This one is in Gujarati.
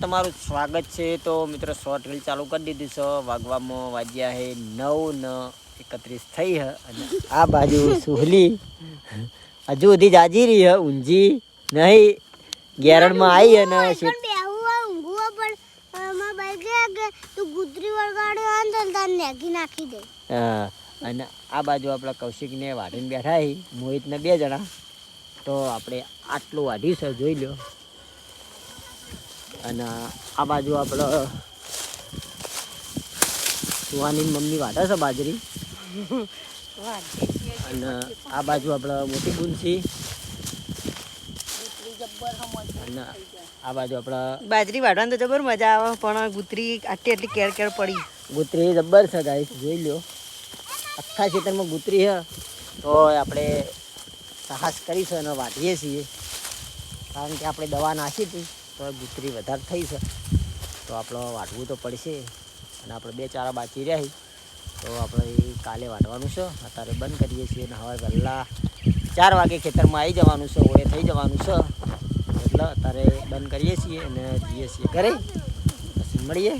તમારું સ્વાગત છે. તો મિત્રો શોર્ટ રીલ ચાલુ કરી દીધી છે. વાગવામાં વાગ્યા હે 9:31 થઈ હે અને આ બાજુ સુહલી હજુ સુધી જાજી રહી હે ઊંઝી નહીં ગેરણમાં આવી અને હા અને આ બાજુ આપણા કૌશિકને વાઢીને બેઠા હી મોહિતને 2 જણા. તો આપણે આટલું વાઢ્યું છે જોઈ લો. અને આ બાજુ આપણે સુહાની મમ્મી વાઢે છે બાજરી અને આ બાજુ આપણે મોટી ગુંસી અને આ બાજુ આપણે બાજરી વાઢવાની તો જબર મજા આવે પણ ગુતરી આટલી કેર પડી. ગુતરી જબ્બર છે ગાઈસ જોઈ લો. આખા ખેતરમાં ગુતરી છે તો આપણે સાહસ કરીશું અને વાઢીએ છીએ કારણ કે આપણે દવા નાખી હતી તો ગુતરી વધારે થઈ છે તો આપણે વાઢવું તો પડશે. અને આપણે 2 ચારા બાકી રહ્યા તો આપણે કાલે વાઢવાનું છે. અત્યારે બંધ કરીએ છીએ અને હવે વહેલા 4 વાગે ખેતરમાં આવી જવાનું છે. ઓળે થઈ જવાનું છે એટલે અત્યારે બંધ કરીએ છીએ અને જઈએ છીએ ઘરે પછી મળીએ.